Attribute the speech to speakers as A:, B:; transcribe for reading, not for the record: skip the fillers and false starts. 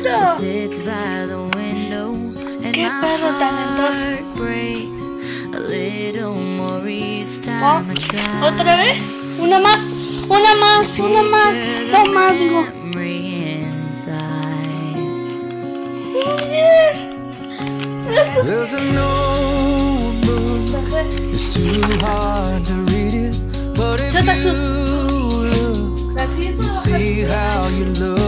A: eso? ¿Qué perro talentoso? Oh, ¿otra vez? Una más, una más, una más, dos más, digo.
B: There's a notebook. It's too hard to read it, but if you look, you'd see how you look.